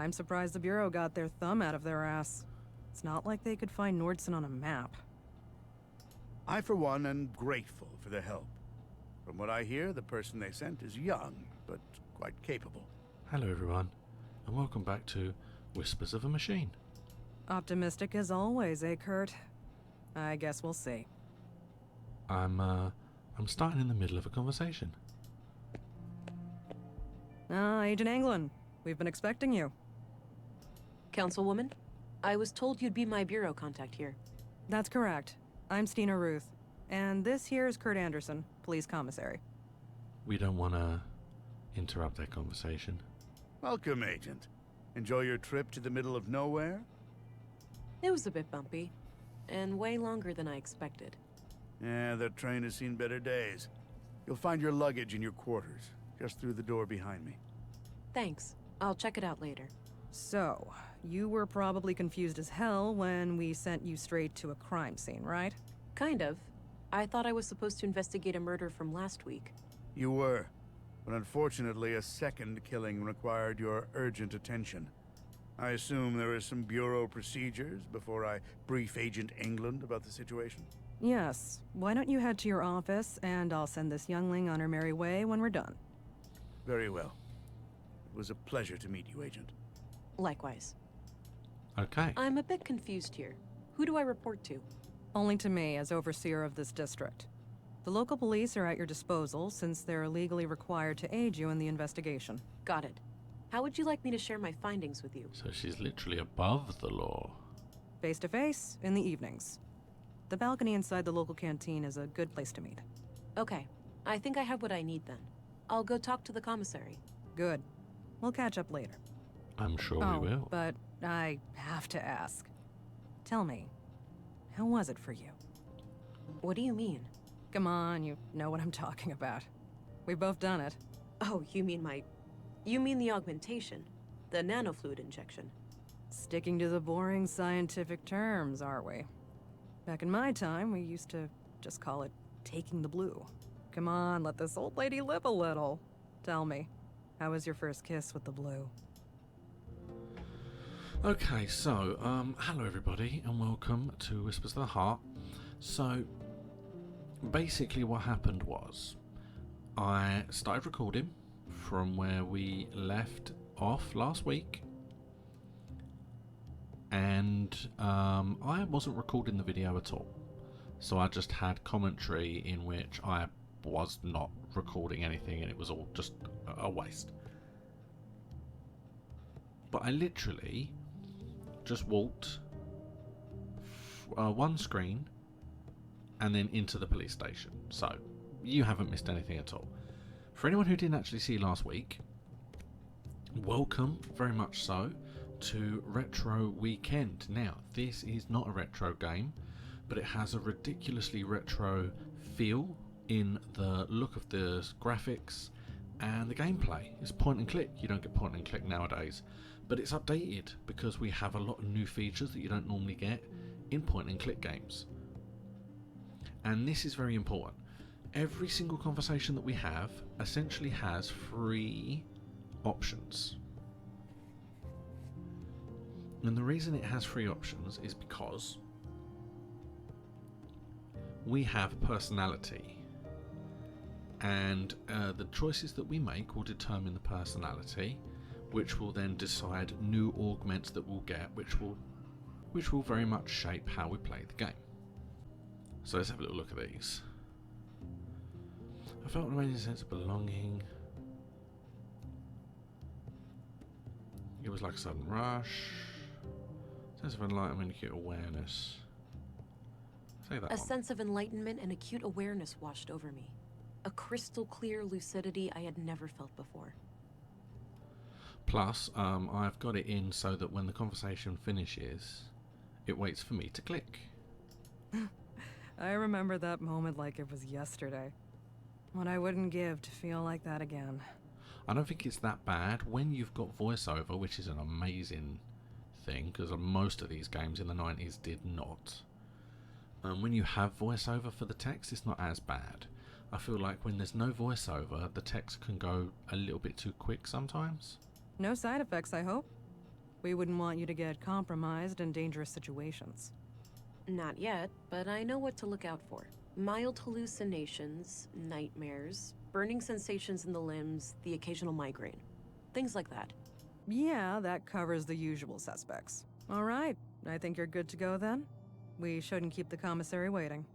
I'm surprised the Bureau got their thumb out of their ass. It's not like they could find Nordson on a map. I, for one, am grateful for their help. From what I hear, the person they sent is young, but quite capable. Hello everyone, and welcome back to Whispers of a Machine. Optimistic as always, eh, Kurt? I guess we'll see. I'm starting in the middle of a conversation. Agent Englund, we've been expecting you. Councilwoman, I was told you'd be my bureau contact here. That's correct. I'm Stina Ruth, and this here is Kurt Anderson, police commissary. We don't want to interrupt that conversation. Welcome, Agent. Enjoy your trip to the middle of nowhere? It was a bit bumpy, and way longer than I expected. Yeah, that train has seen better days. You'll find your luggage in your quarters, just through the door behind me. Thanks. I'll check it out later. So, you were probably confused as hell when we sent you straight to a crime scene, right? Kind of. I thought I was supposed to investigate a murder from last week. You were, but unfortunately a second killing required your urgent attention. I assume there are some Bureau procedures before I brief Agent Englund about the situation? Yes. Why don't you head to your office, and I'll send this youngling on her merry way when we're done. Very well. It was a pleasure to meet you, Agent. Likewise. Okay. I'm a bit confused here. Who do I report to? Only to me, as overseer of this district. The local police are at your disposal, since they're legally required to aid you in the investigation. Got it. How would you like me to share my findings with you? So she's literally above the law. Face to face, in the evenings. The balcony inside the local canteen is a good place to meet. Okay. I think I have what I need then. I'll go talk to the commissary. Good. We'll catch up later. I'm sure we will. But I have to ask. Tell me, how was it for you? What do you mean? Come on, you know what I'm talking about. We've both done it. Oh, you mean the augmentation? The nanofluid injection? Sticking to the boring scientific terms, aren't we? Back in my time, we used to just call it taking the blue. Come on, let this old lady live a little. Tell me, how was your first kiss with the blue? Okay, so, hello everybody, and welcome to Whispers of the Heart. So, basically what happened was, I started recording from where we left off last week, and I wasn't recording the video at all. So I just had commentary in which I was not recording anything, and it was all just a waste. But I literally just walked one screen and then into the police station. So you haven't missed anything at all. For anyone who didn't actually see last week, welcome very much so to Retro Weekend. Now, this is not a retro game, but it has a ridiculously retro feel in the look of the graphics and the gameplay. It's point and click. You don't get point and click nowadays, but it's updated because we have a lot of new features that you don't normally get in point and click games. And this is very important. Every single conversation that we have essentially has 3 options. And the reason it has 3 options is because we have personality. And the choices that we make will determine the personality, which will then decide new augments that we'll get, which will very much shape how we play the game. So let's have a little look at these. I felt an amazing sense of belonging. It was like a sudden rush. Sense of enlightenment, acute awareness. Say that A one. sense of enlightenment and acute awareness washed over me. A crystal clear lucidity I had never felt before. Plus, I've got it in so that when the conversation finishes, it waits for me to click. I remember that moment like it was yesterday. What I wouldn't give to feel like that again. I don't think it's that bad when you've got voiceover, which is an amazing thing, because most of these games in the 90s did not. When you have voiceover for the text, it's not as bad. I feel like when there's no voiceover, the text can go a little bit too quick sometimes. No side effects, I hope? We wouldn't want you to get compromised in dangerous situations. Not yet, but I know what to look out for. Mild hallucinations, nightmares, burning sensations in the limbs, the occasional migraine. Things like that. Yeah, that covers the usual suspects. All right, I think you're good to go then. We shouldn't keep the commissary waiting.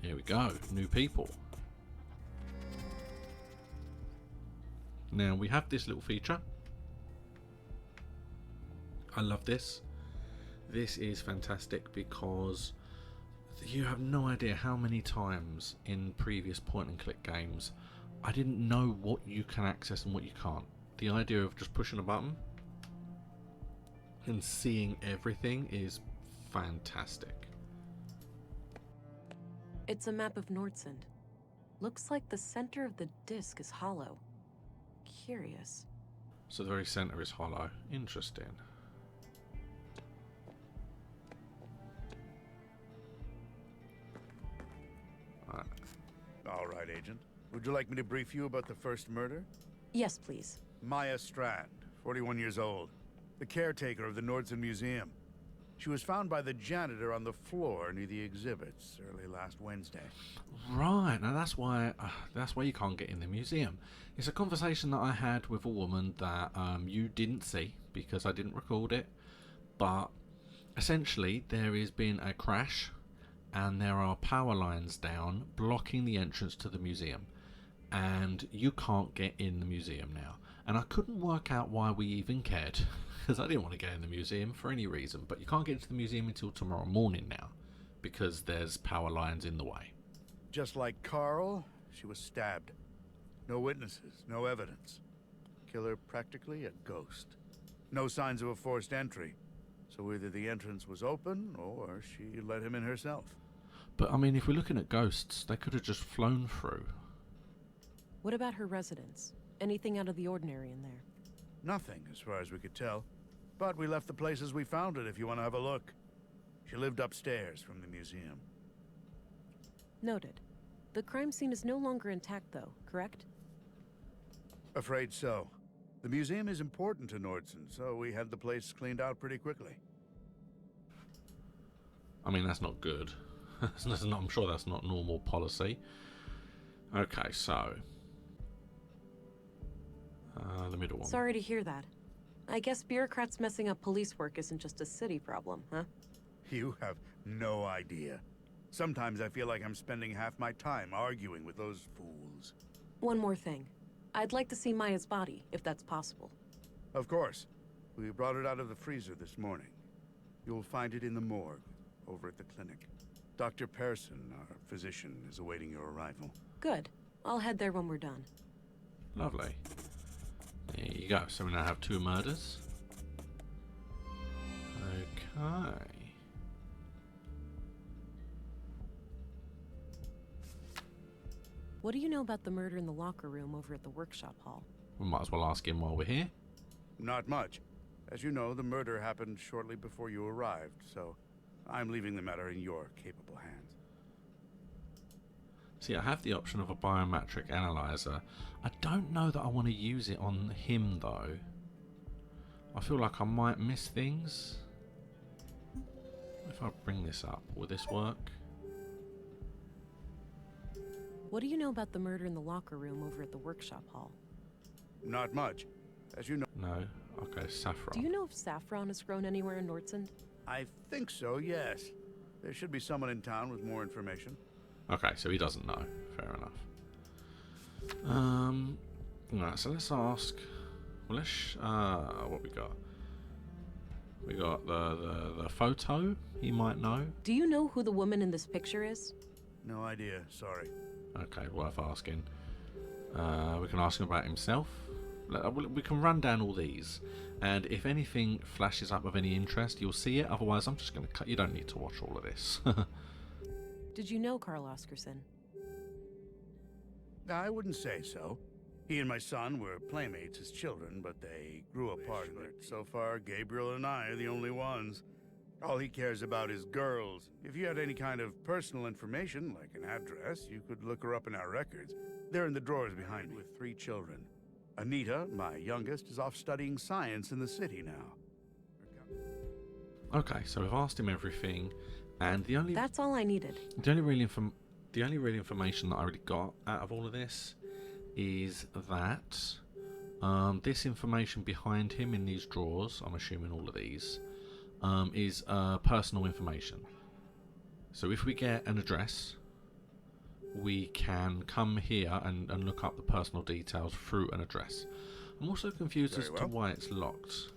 Here we go, new people. Now we have this little feature. I love this. This is fantastic because you have no idea how many times in previous point and click games I didn't know what you can access and what you can't. The idea of just pushing a button and seeing everything is fantastic. It's a map of Nordsund. Looks like the center of the disc is hollow. Curious. So the very center is hollow. Interesting. All right, Agent. Would you like me to brief you about the first murder? Yes, please. Maya Strand, 41 years old, the caretaker of the Nordsund Museum. She was found by the janitor on the floor near the exhibits early last Wednesday. Right, now that's why you can't get in the museum. It's a conversation that I had with a woman that you didn't see because I didn't record it, but essentially there has been a crash and there are power lines down blocking the entrance to the museum, and you can't get in the museum now. And I couldn't work out why we even cared, because I didn't want to get in the museum for any reason, but you can't get into the museum until tomorrow morning now, because there's power lines in the way. Just like Carl, she was stabbed. No witnesses, no evidence. Killer practically a ghost. No signs of a forced entry. So either the entrance was open, or she let him in herself. But I mean, if we're looking at ghosts, they could have just flown through. What about her residence? Anything out of the ordinary in there? Nothing, as far as we could tell. But we left the place as we found it, if you want to have a look. She lived upstairs from the museum. Noted. The crime scene is no longer intact, though, correct? Afraid so. The museum is important to Nordsund, so we had the place cleaned out pretty quickly. I mean, that's not good. I'm sure that's not normal policy. Okay, so... the middle one. Sorry to hear that. I guess bureaucrats messing up police work isn't just a city problem, huh? You have no idea. Sometimes I feel like I'm spending half my time arguing with those fools. One more thing. I'd like to see Maya's body, if that's possible. Of course. We brought it out of the freezer this morning. You'll find it in the morgue, over at the clinic. Dr. Persson, our physician, is awaiting your arrival. Good. I'll head there when we're done. Lovely. There you go. So we now have 2 murders. Okay. What do you know about the murder in the locker room over at the workshop hall? We might as well ask him while we're here. Not much. As you know, the murder happened shortly before you arrived, so I'm leaving the matter in your capable hands. See, I have the option of a biometric analyzer. I don't know that I want to use it on him, though. I feel like I might miss things. If I bring this up, will this work? What do you know about the murder in the locker room over at the workshop hall? Not much. As you know... No? Okay, Saffron. Do you know if Saffron has grown anywhere in Nordsund? I think so, yes. There should be someone in town with more information. Okay, so he doesn't know. Fair enough. Right, so let's ask... Well, let's... what we got? We got the photo, he might know. Do you know who the woman in this picture is? No idea, sorry. Okay, worth asking. We can ask him about himself. We can run down all these, and if anything flashes up of any interest, you'll see it. Otherwise, I'm just going to cut. You don't need to watch all of this. Did you know Carl Oscarson? I wouldn't say so. He and my son were playmates as children, but they grew apart. So far, Gabriel and I are the only ones. All he cares about is girls. If you had any kind of personal information, like an address, you could look her up in our records. They're in the drawers behind me with 3 children. Anita, my youngest, is off studying science in the city now. Okay, so we've asked him everything, and the only That's all I needed. the only real information that I really got out of all of this is that this information behind him in these drawers, I'm assuming all of these, is personal information. So if we get an address, we can come here and look up the personal details through an address. I'm also confused Very as to well. why it's locked.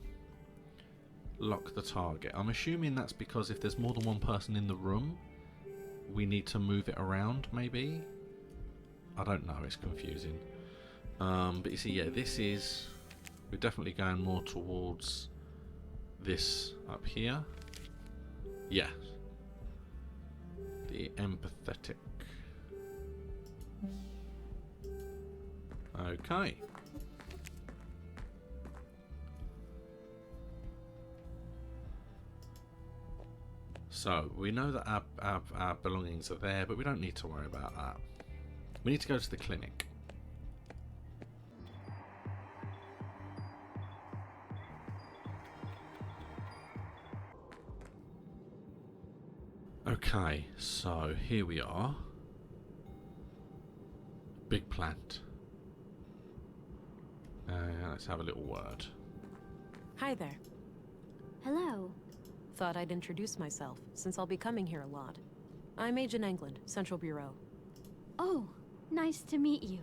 Lock the target. I'm assuming that's because if there's more than one person in the room, we need to move it around, maybe? I don't know, it's confusing. But you see, yeah, we're definitely going more towards this up here. Yeah. The empathetic. Okay. So, we know that our belongings are there, but we don't need to worry about that. We need to go to the clinic. Okay, so here we are. Big plant. Let's have a little word. Hi there. Hello. Thought I'd introduce myself, since I'll be coming here a lot. I'm Agent Englund, Central Bureau. Oh, nice to meet you.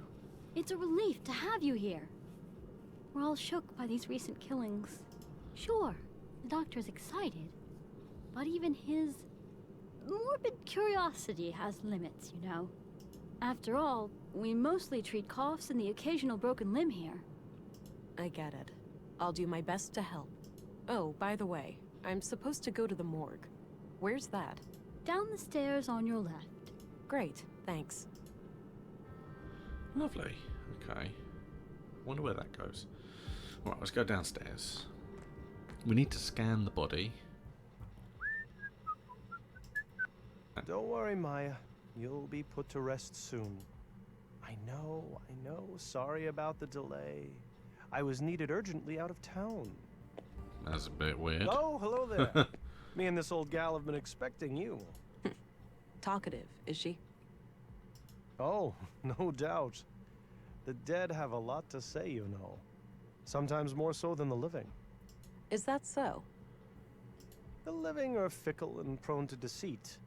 It's a relief to have you here. We're all shook by these recent killings. Sure, the doctor's excited, but even his morbid curiosity has limits, you know. After all, we mostly treat coughs and the occasional broken limb here. I get it. I'll do my best to help. Oh, by the way, I'm supposed to go to the morgue. Where's that? Down the stairs on your left. Great, thanks. Lovely. Okay. Wonder where that goes. Alright, let's go downstairs. We need to scan the body. Don't worry, Maya. You'll be put to rest soon. I know. Sorry about the delay. I was needed urgently out of town. That's a bit weird. Oh, hello there. Me and this old gal have been expecting you. Talkative, is she? Oh, no doubt. The dead have a lot to say, you know. Sometimes more so than the living. Is that so? The living are fickle and prone to deceit.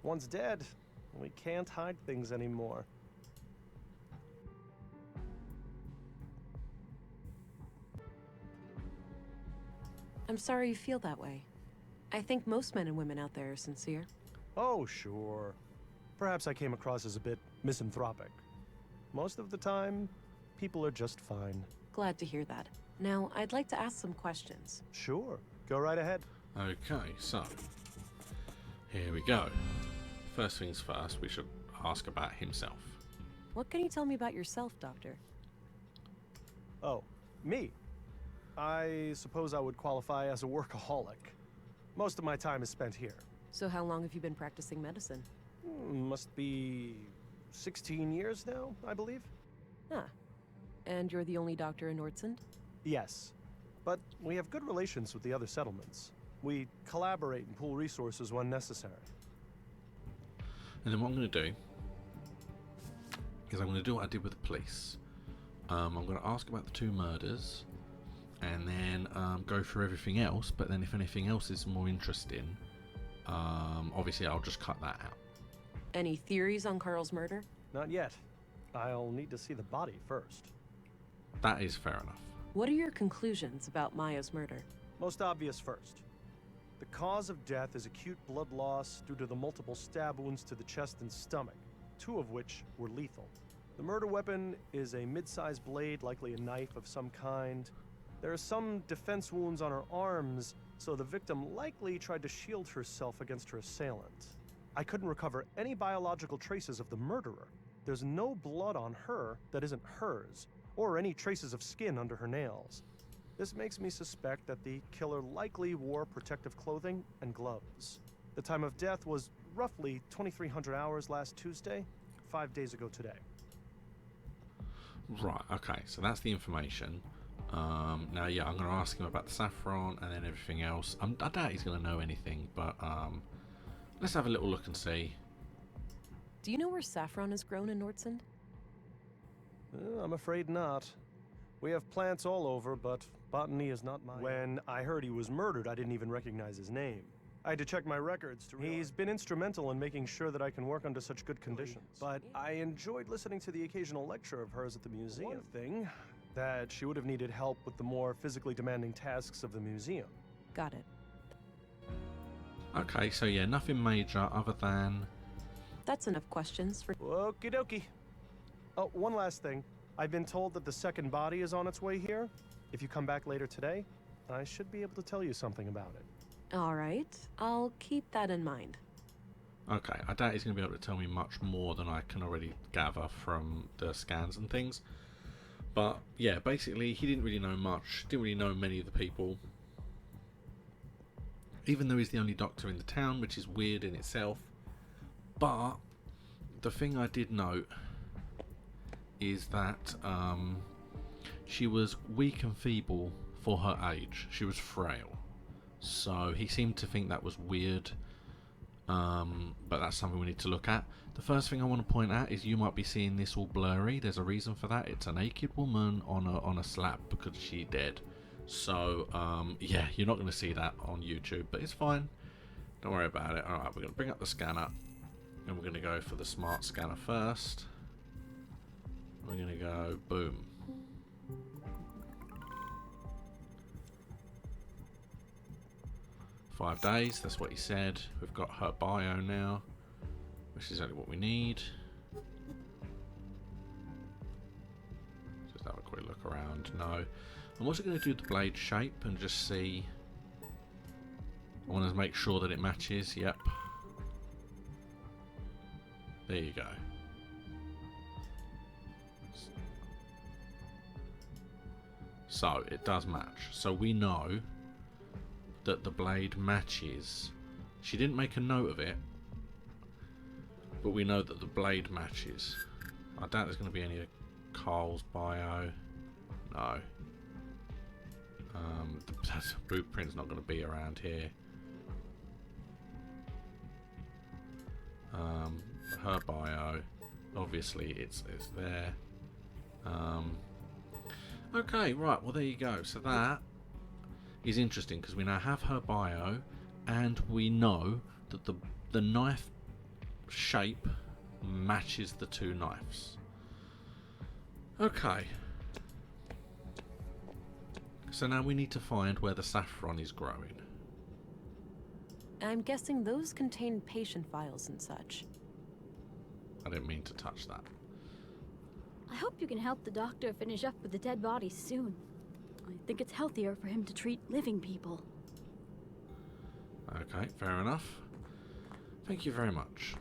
Once dead, we can't hide things anymore. I'm sorry you feel that way. I think most men and women out there are sincere. Oh, sure. Perhaps I came across as a bit misanthropic. Most of the time, people are just fine. Glad to hear that. Now, I'd like to ask some questions. Sure, go right ahead. Okay, so here we go. First things first, we should ask about himself. What can you tell me about yourself, Doctor? Oh, me? I suppose I would qualify as a workaholic. Most of my time is spent here. So how long have you been practicing medicine? Must be 16 years now, I believe. Ah. And you're the only doctor in Nordsund? Yes, but we have good relations with the other settlements. We collaborate and pool resources when necessary. And then what I'm going to do is I'm going to do what I did with the police. I'm going to ask about the 2 murders, and then go through everything else. But then if anything else is more interesting, obviously I'll just cut that out. Any theories on Carl's murder? Not yet. I'll need to see the body first. That is fair enough. What are your conclusions about Maya's murder? Most obvious first. The cause of death is acute blood loss due to the multiple stab wounds to the chest and stomach, 2 of which were lethal. The murder weapon is a mid-sized blade, likely a knife of some kind. There are some defense wounds on her arms, so the victim likely tried to shield herself against her assailant. I couldn't recover any biological traces of the murderer. There's no blood on her that isn't hers, or any traces of skin under her nails. This makes me suspect that the killer likely wore protective clothing and gloves. The time of death was roughly 2300 hours last Tuesday, 5 days ago today. Right, okay, so that's the information. Now, yeah, I'm going to ask him about the saffron and then everything else. I doubt he's going to know anything, but let's have a little look and see. Do you know where saffron is grown in Nordsund? I'm afraid not. We have plants all over, but botany is not mine. When I heard he was murdered, I didn't even recognize his name. I had to check my records to realize. He's been instrumental in making sure that I can work under such good conditions. But I enjoyed listening to the occasional lecture of hers at the museum. One thing, that she would have needed help with the more physically demanding tasks of the museum. Got it. Okay, so yeah, nothing major other than... That's enough questions for... Okie dokie. Oh, one last thing. I've been told that the second body is on its way here. If you come back later today, I should be able to tell you something about it. All right. I'll keep that in mind. Okay, I doubt he's going to be able to tell me much more than I can already gather from the scans and things. But yeah, basically he didn't really know much, didn't really know many of the people. Even though he's the only doctor in the town, which is weird in itself. But the thing I did note is that she was weak and feeble for her age. She was frail. So he seemed to think that was weird. But that's something we need to look at. The first thing I want to point out is you might be seeing this all blurry. There's a reason for that. It's a naked woman on a slab because she's dead. So yeah, you're not going to see that on YouTube, but it's fine. Don't worry about it. Alright, we're going to bring up the scanner. And we're going to go for the smart scanner first. We're going to go boom. "5 days," that's what he said. We've got her bio now, which is exactly what we need. Just have a quick look around. No. I'm also going to do the blade shape and just see. I want to make sure that it matches. Yep. There you go. So it does match. So we know that the blade matches. She didn't make a note of it, but we know that the blade matches. I doubt there's going to be any of Carl's bio. No. The blueprint's not going to be around here. Her bio, obviously it's there. Okay, right, well there you go. So that is interesting because we now have her bio and we know that the knife shape matches the two knives. Okay. So now we need to find where the saffron is growing. I'm guessing those contain patient files and such. I didn't mean to touch that. I hope you can help the doctor finish up with the dead bodies soon. I think it's healthier for him to treat living people. Okay, fair enough. Thank you very much.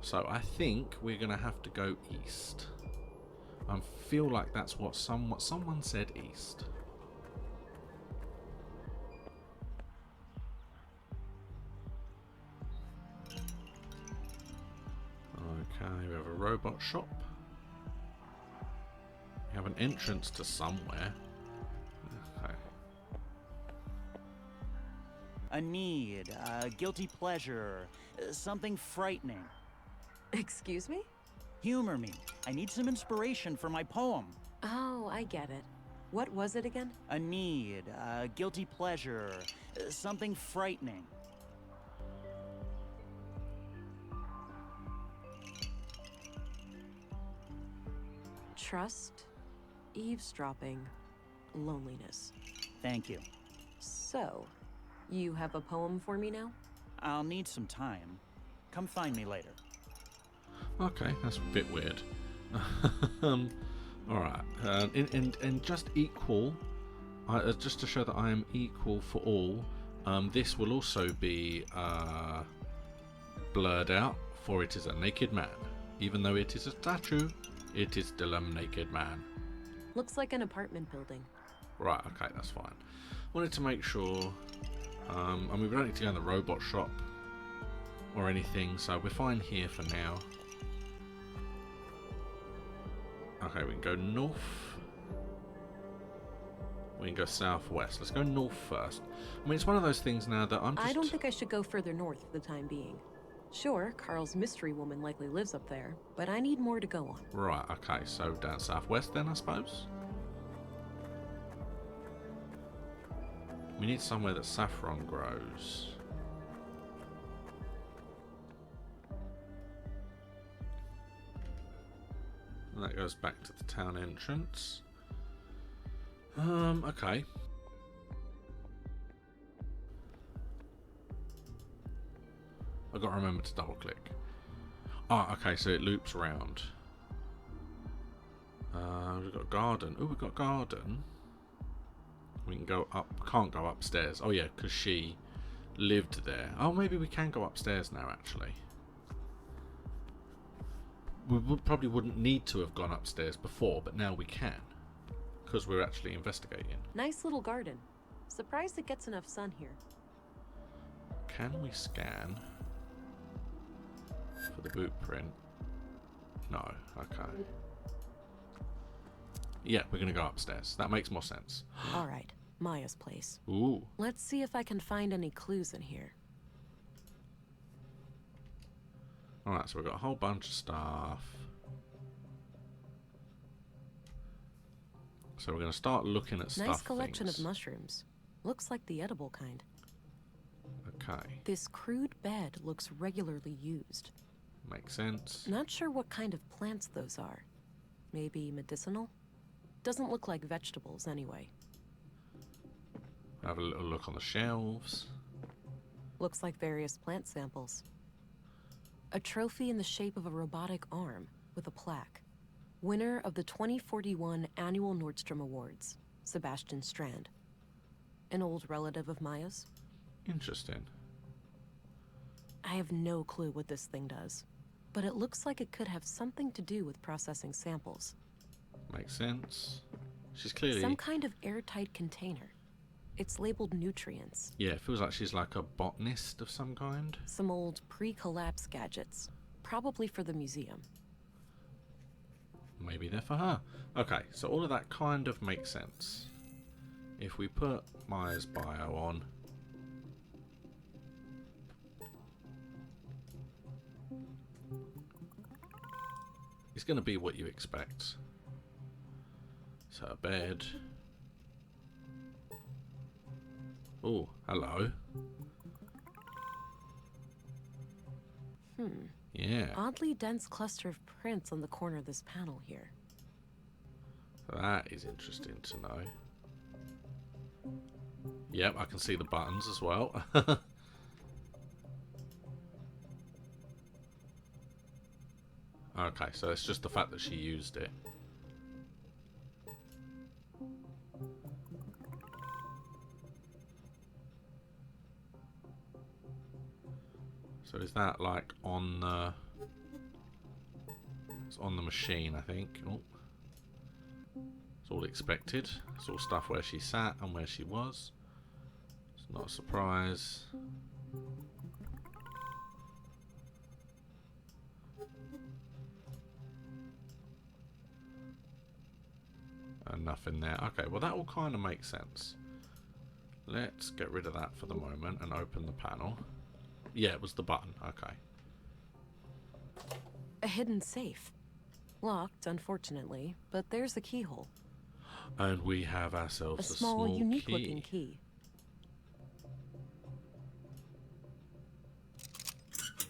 So I think we're going to have to go east. I feel like that's what someone said east. Okay, we have a robot shop. We have an entrance to somewhere. Okay. A need, a guilty pleasure, something frightening. Excuse me? Humor me. I need some inspiration for my poem. Oh, I get it. What was it again? A need, a guilty pleasure, something frightening. Trust, eavesdropping, loneliness. Thank you. So, you have a poem for me now? I'll need some time. Come find me later. Okay, that's a bit weird. Alright, and just equal, just to show that I am equal for all, this will also be blurred out, for it is a naked man. Even though it is a statue, it is still a naked man. Looks like an apartment building. Right, okay, that's fine. Wanted to make sure. I mean, we don't need to go in the robot shop or anything, so we're fine here for now. Okay, we can go north. We can go southwest. Let's go north first. I mean, it's one of those things now that I'm just... I don't think I should go further north for the time being. Sure, Carl's mystery woman likely lives up there, but I need more to go on. Right, okay, so down southwest then, I suppose? We need somewhere that saffron grows. And that goes back to the town entrance. Okay. I've got to remember to double click. Ah, okay, so it loops around. We've got a garden. Oh, we've got a garden. We can go up. Can't go upstairs. Oh yeah, because she lived there. Oh, maybe we can go upstairs now, actually. We probably wouldn't need to have gone upstairs before, but now we can. Because we're actually investigating. Nice little garden. Surprised it gets enough sun here. Can we scan for the boot print? No. Okay. Yeah, we're going to go upstairs. That makes more sense. All right, Maya's place. Ooh. Let's see if I can find any clues in here. Alright, so we've got a whole bunch of stuff. So we're going to start looking at stuff. Nice collection things. of mushrooms. Looks like the edible kind. Okay. This crude bed looks regularly used. Makes sense. Not sure what kind of plants those are. Maybe medicinal? Doesn't look like vegetables anyway. Have a little look on the shelves. Looks like various plant samples. A trophy in the shape of a robotic arm with a plaque. Winner of the 2041 Annual Nordstrom Awards, Sebastian Strand. An old relative of Maya's? Interesting. I have no clue what this thing does, but it looks like it could have something to do with processing samples. Makes sense. She's clearly... Some kind of airtight container. It's labeled nutrients. Yeah, it feels like she's like a botanist of some kind. Some old pre-collapse gadgets. Probably for the museum. Maybe they're for her. Okay, so all of that kind of makes sense. If we put Maya's bio on... it's going to be what you expect. So a bed. Oh, hello. Yeah. Oddly dense cluster of prints on the corner of this panel here. That is interesting to know. Yep, I can see the buttons as well. Okay, so it's just the fact that she used it. So is that like on the... it's on the machine, I think. Oh. It's all expected. It's all stuff where she sat and where she was. It's not a surprise. And nothing there. Okay, well that all kind of makes sense. Let's get rid of that for the moment and open the panel. Yeah, it was the button. Okay. A hidden safe. Locked, unfortunately, but there's the keyhole. And we have ourselves A small, key. unique-looking key.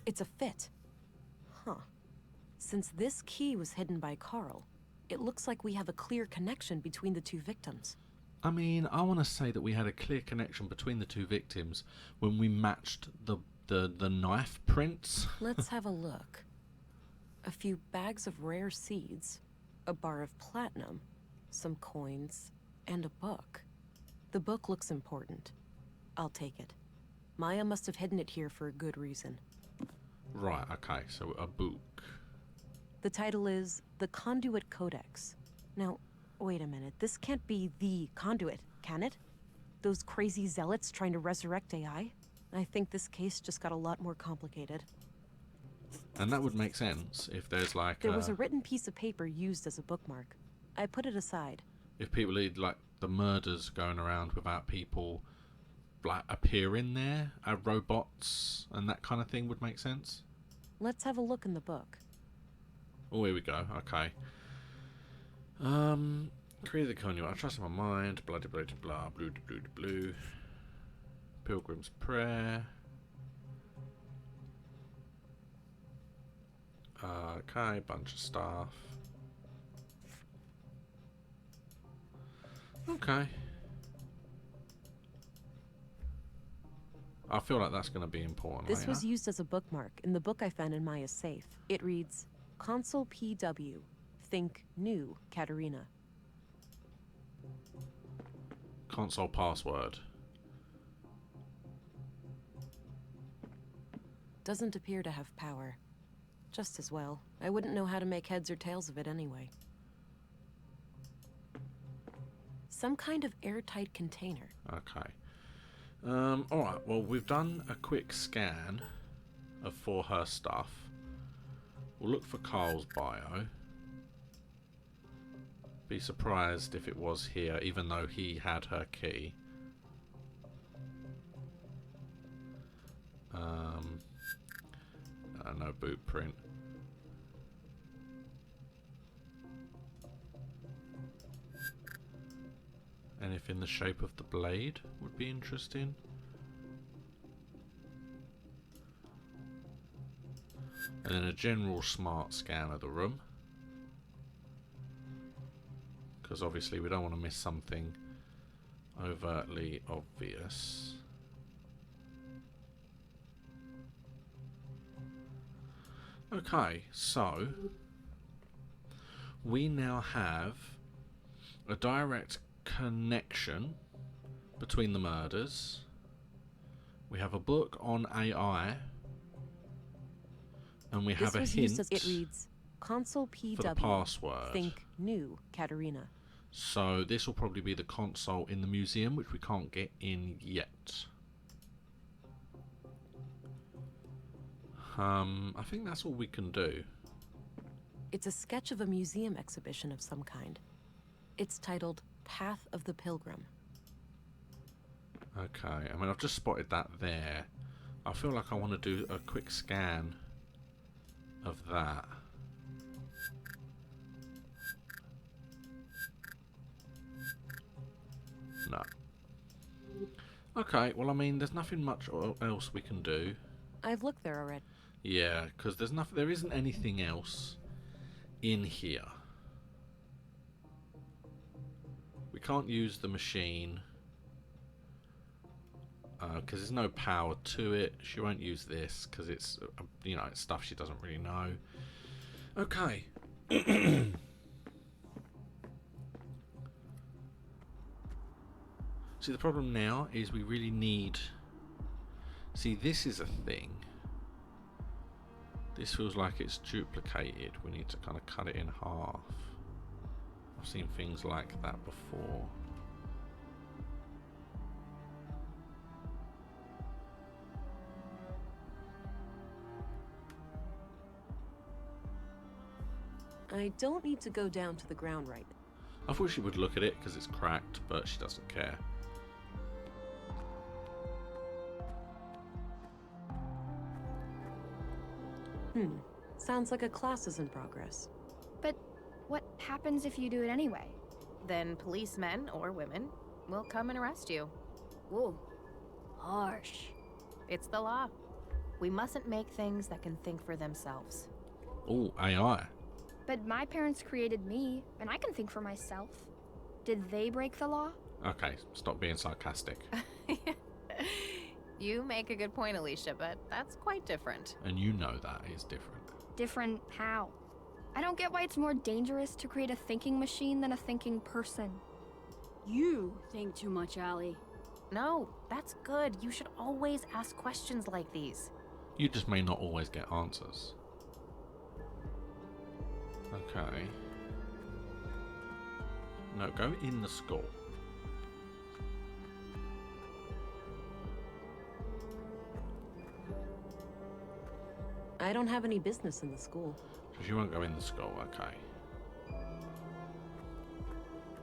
It's a fit. Huh. Since this key was hidden by Carl, it looks like we have a clear connection between the two victims. I mean, I want to say that we had a clear connection between the two victims when we matched the knife prints. Let's have a look. A few bags of rare seeds, a bar of platinum, some coins, and a book. The book looks important. I'll take it. Maya must have hidden it here for a good reason. Right, okay, so a book. The title is The Conduit Codex. Now, Wait a minute, this can't be the conduit, can it? Those crazy zealots trying to resurrect AI? I think this case just got a lot more complicated. And that would make sense if there's like There was a written piece of paper used as a bookmark. I put it aside. if people need like the murders going around without people like appearing there, robots and that kind of thing would make sense. Let's have a look in the book. Oh, here we go. Okay. Create the conduit. I trust in my mind. Blah blah blah blah. Blue blue blue. Pilgrim's Prayer. Okay, bunch of stuff. Okay. I feel like that's going to be important This later. was used as a bookmark in the book I found in Maya's safe. It reads, Consul PW, think new, Katerina. Console password. Doesn't appear to have power. Just as well. I wouldn't know how to make heads or tails of it anyway. Some kind of airtight container. Okay. Alright, well, we've done a quick scan for her stuff. We'll look for Carl's bio. Be surprised if it was here, even though he had her key. No boot print. Anything in the shape of the blade would be interesting. And then a general smart scan of the room. Because obviously we don't want to miss something overtly obvious. Okay, so we now have a direct connection between the murders. We have a book on AI, and we have a hint It reads, Consul PW, for the password. think new, Katerina. So this will probably be the console in the museum, which we can't get in yet. I think that's all we can do. It's a sketch of a museum exhibition of some kind. It's titled Path of the Pilgrim. Okay, I mean, I've just spotted that there. I feel like I want to do a quick scan of that. No. Okay, well, I mean, there's nothing much else we can do. I've looked there already. Yeah, because there's nothing. There isn't anything else in here. We can't use the machine because there's no power to it. She won't use this because it's you know, it's stuff she doesn't really know. Okay. See, the problem now is we really need. See, this is a thing. This feels like it's duplicated. We need to kind of cut it in half. I've seen things like that before. I don't need to go down to the ground right now. I thought she would look at it because it's cracked, but she doesn't care. Sounds like a class is in progress. But what happens if you do it anyway? Then policemen or women will come and arrest you. Whoa. Harsh. It's the law. We mustn't make things that can think for themselves. Oh, AI. But my parents created me, and I can think for myself. Did they break the law? Okay, stop being sarcastic. You make a good point, Alicia, but that's quite different. And you know that is different. Different how? I don't get why it's more dangerous to create a thinking machine than a thinking person. You think too much, Allie. No, that's good. You should always ask questions like these. You just may not always get answers. Okay. No, go in the school. I don't have any business in the school. So she won't go in the school, okay.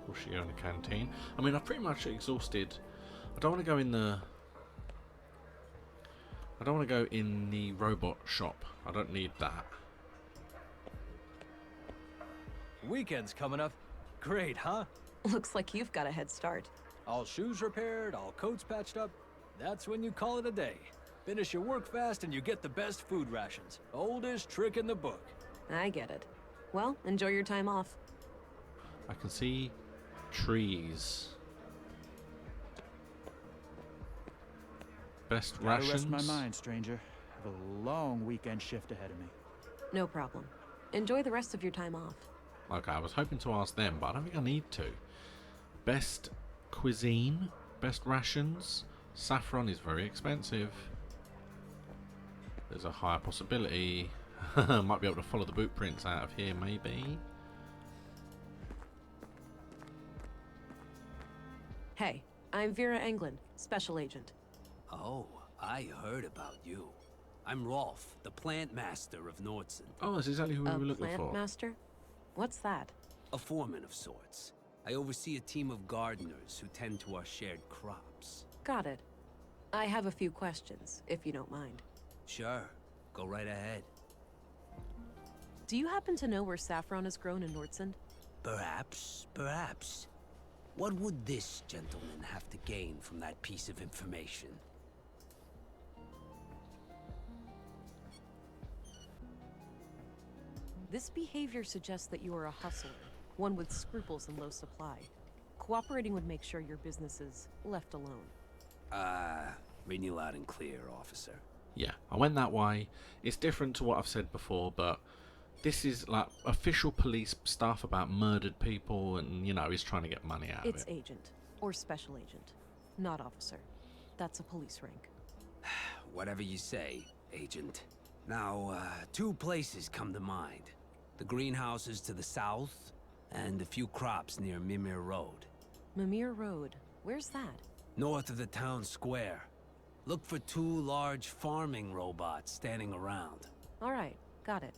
Will she go in the canteen? I mean, I've pretty much exhausted. I don't want to go in the... I don't want to go in the robot shop. I don't need that. Weekend's coming up. Great, huh? Looks like you've got a head start. All shoes repaired, all coats patched up. That's when you call it a day. Finish your work fast and you get the best food rations. Oldest trick in the book. I get it. Well, enjoy your time off. I can see trees. Best Gotta rations. rest my mind, stranger. I have a long weekend shift ahead of me. No problem. Enjoy the rest of your time off. Okay, I was hoping to ask them, but I don't think I need to. Best cuisine, best rations. Saffron is very expensive. There's a higher possibility. Might be able to follow the boot prints out of here, maybe. Hey, I'm Vera Englund, Special Agent. Oh, I heard about you. I'm Roth, the plant master of Nordson. Oh, that's exactly who we A were looking plant for. master? What's that? A foreman of sorts. I oversee a team of gardeners who tend to our shared crops. Got it. I have a few questions, if you don't mind. Sure, go right ahead. Do you happen to know where saffron is grown in Nordson? Perhaps, perhaps. What would this gentleman have to gain from that piece of information? This behavior suggests that you are a hustler, one with scruples and low supply. Cooperating would make sure your business is left alone. Read you loud and clear, officer. Yeah, I went that way. It's different to what I've said before, but this is like official police stuff about murdered people, and you know, he's trying to get money out of It's it. agent, or special agent, not officer. That's a police rank. Whatever you say, Agent. Now, two places come to mind. The greenhouses to the south, and a few crops near Mimir Road. Mimir Road, where's that? North of the town square. Look for two large farming robots standing around. All right, got it.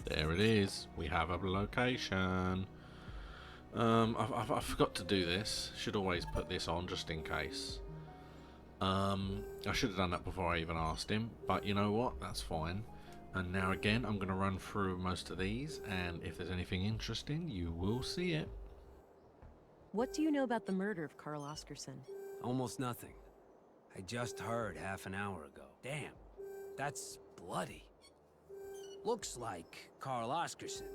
There it is. We have a location. I forgot to do this. Should always put this on just in case. I should have done that before I even asked him, but you know what? That's fine. And now again, I'm going to run through most of these, and if there's anything interesting, you will see it. What do you know about the murder of Carl Oscarson? Almost nothing. I just heard half an hour ago. Damn, that's bloody. Looks like Carl Oscarson,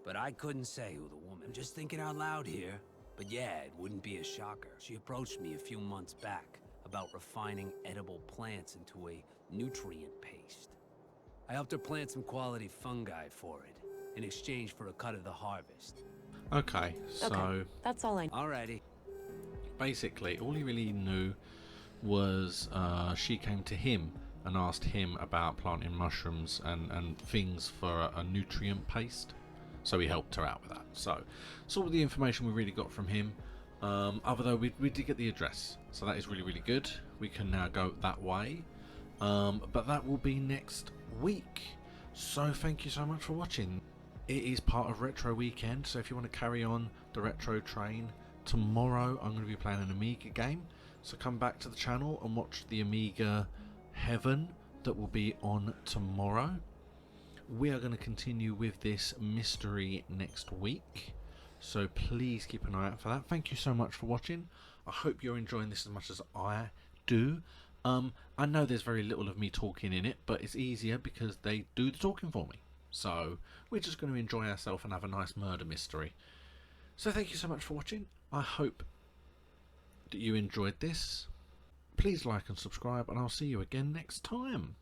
but I couldn't say who the woman. I'm just thinking out loud here, but yeah, it wouldn't be a shocker. She approached me a few months back about refining edible plants into a nutrient paste. I helped her plant some quality fungi for it, in exchange for a cut of the harvest. Okay, so Okay, that's all I know. Alrighty. basically all he really knew was she came to him and asked him about planting mushrooms and things for a nutrient paste, so he helped her out with that. So that's all the information we really got from him, although we did get the address, so that is really good. We can now go that way, but that will be next week. So thank you so much for watching. It is part of Retro Weekend, so if you want to carry on the retro train, tomorrow I'm going to be playing an Amiga game, so come back to the channel and watch the Amiga Heaven that will be on tomorrow. We are going to continue with this mystery next week, so please keep an eye out for that. Thank you so much for watching. I hope you're enjoying this as much as I do. I know there's very little of me talking in it, but it's easier because they do the talking for me. So we're just going to enjoy ourselves and have a nice murder mystery. So thank you so much for watching. I hope that you enjoyed this. Please like and subscribe, and I'll see you again next time.